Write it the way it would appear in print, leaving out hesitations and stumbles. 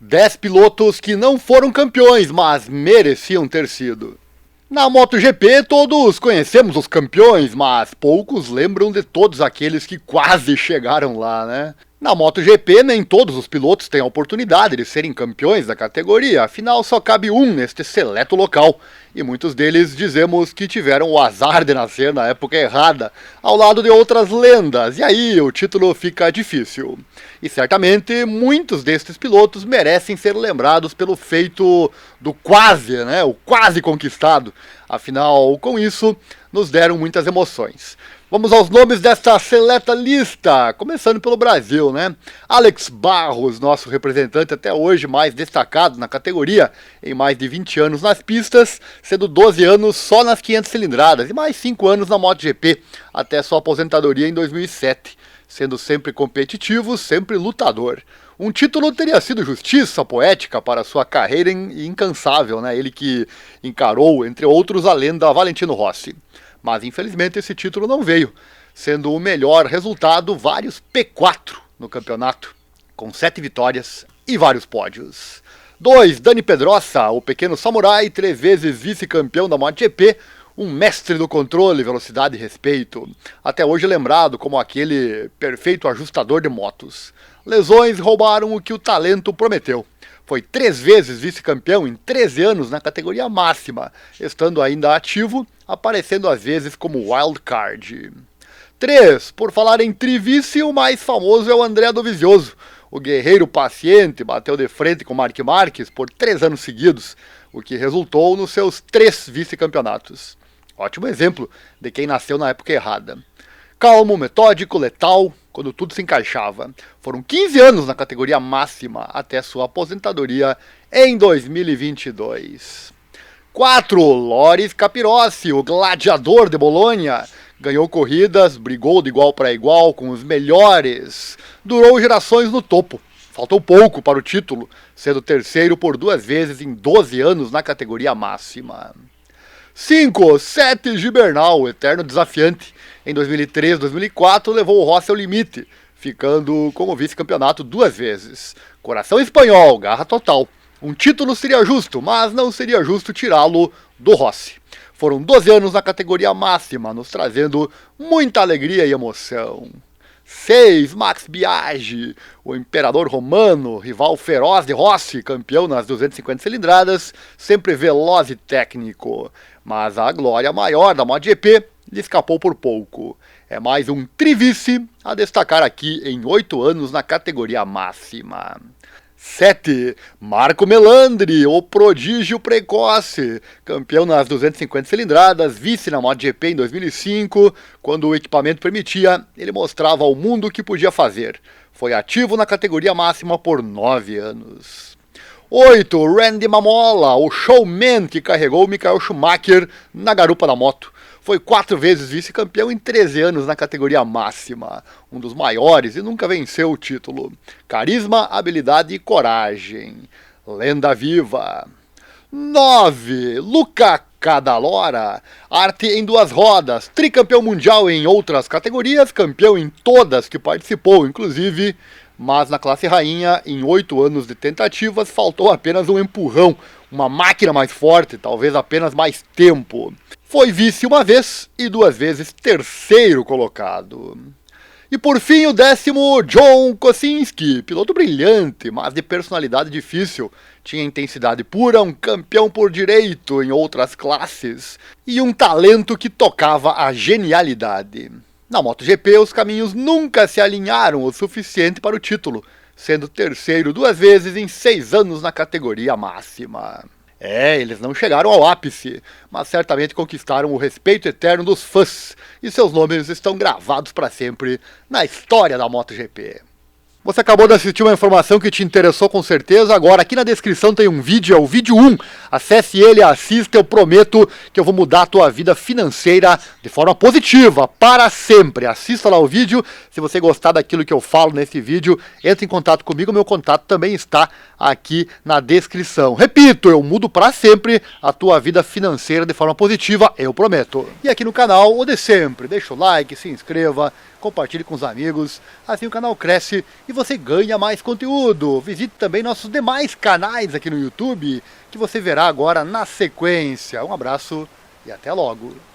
10 pilotos que não foram campeões, mas mereciam ter sido. Na MotoGP, todos conhecemos os campeões, mas poucos lembram de todos aqueles que quase chegaram lá, né? Na MotoGP, nem todos os pilotos têm a oportunidade de serem campeões da categoria, afinal só cabe um neste seleto local, e muitos deles dizemos que tiveram o azar de nascer na época errada, ao lado de outras lendas, e aí o título fica difícil. E certamente muitos destes pilotos merecem ser lembrados pelo feito do quase, né, o quase conquistado, afinal com isso nos deram muitas emoções. Vamos aos nomes desta seleta lista, começando pelo Brasil, né? Alex Barros, nosso representante até hoje mais destacado na categoria, em mais de 20 anos nas pistas, sendo 12 anos só nas 500 cilindradas e mais 5 anos na MotoGP, até sua aposentadoria em 2007, sendo sempre competitivo, sempre lutador. Um título teria sido justiça poética para sua carreira incansável, né? Ele que encarou, entre outros, a lenda Valentino Rossi. Mas infelizmente esse título não veio, sendo o melhor resultado vários P4 no campeonato, com 7 vitórias e vários pódios. 2. Dani Pedrosa, o pequeno samurai, 3 vezes vice-campeão da MotoGP, um mestre do controle, velocidade e respeito, até hoje lembrado como aquele perfeito ajustador de motos. Lesões roubaram o que o talento prometeu. Foi 3 vezes vice-campeão em 13 anos na categoria máxima, estando ainda ativo, aparecendo às vezes como wildcard. 3. Por falar em trivice, o mais famoso é o André Dovizioso. O guerreiro paciente bateu de frente com Marc Marques por 3 anos seguidos, o que resultou nos seus 3 vice-campeonatos. Ótimo exemplo de quem nasceu na época errada. Calmo, metódico, letal, quando tudo se encaixava. Foram 15 anos na categoria máxima até sua aposentadoria em 2022. 4. Loris Capirossi, o gladiador de Bolonha. Ganhou corridas, brigou de igual para igual com os melhores. Durou gerações no topo. Faltou pouco para o título, sendo terceiro por 2 vezes em 12 anos na categoria máxima. 5. Sete Gibernal, o eterno desafiante. Em 2003 e 2004 levou o Rossi ao limite, ficando como vice-campeonato 2 vezes. Coração espanhol, garra total. Um título seria justo, mas não seria justo tirá-lo do Rossi. Foram 12 anos na categoria máxima, nos trazendo muita alegria e emoção. 6. Max Biaggi, o imperador romano, rival feroz de Rossi, campeão nas 250 cilindradas, sempre veloz e técnico. Mas a glória maior da MotoGP lhe escapou por pouco. É mais um trivice a destacar aqui em 8 anos na categoria máxima. 7. Marco Melandri, o prodígio precoce, campeão nas 250 cilindradas, vice na MotoGP em 2005, quando o equipamento permitia, ele mostrava ao mundo o que podia fazer. Foi ativo na categoria máxima por 9 anos. 8. Randy Mamola, o showman que carregou Michael Schumacher na garupa da moto. Foi 4 vezes vice-campeão em 13 anos na categoria máxima. Um dos maiores e nunca venceu o título. Carisma, habilidade e coragem. Lenda viva. 9. Luca Cadalora. Arte em 2 rodas. Tricampeão mundial em outras categorias. Campeão em todas que participou, inclusive. Mas na classe rainha, em 8 anos de tentativas, faltou apenas um empurrão. Uma máquina mais forte, talvez apenas mais tempo. Foi vice 1 vez e 2 vezes terceiro colocado. E por fim o 10º, John Kosinski, piloto brilhante, mas de personalidade difícil. Tinha intensidade pura, um campeão por direito em outras classes e um talento que tocava a genialidade. Na MotoGP os caminhos nunca se alinharam o suficiente para o título, sendo terceiro 2 vezes em 6 anos na categoria máxima. Eles não chegaram ao ápice, mas certamente conquistaram o respeito eterno dos fãs, e seus nomes estão gravados para sempre na história da MotoGP. Você acabou de assistir uma informação que te interessou com certeza, agora aqui na descrição tem um vídeo, é o vídeo 1, Acesse ele e assista, eu prometo que eu vou mudar a tua vida financeira de forma positiva, para sempre. Assista lá o vídeo, se você gostar daquilo que eu falo nesse vídeo, entre em contato comigo, meu contato também está aqui na descrição. Repito, eu mudo para sempre a tua vida financeira de forma positiva, eu prometo. E aqui no canal, o de sempre, deixa o like, se inscreva, compartilhe com os amigos, assim o canal cresce e você ganha mais conteúdo. Visite também nossos demais canais aqui no YouTube, que você verá agora na sequência. Um abraço e até logo.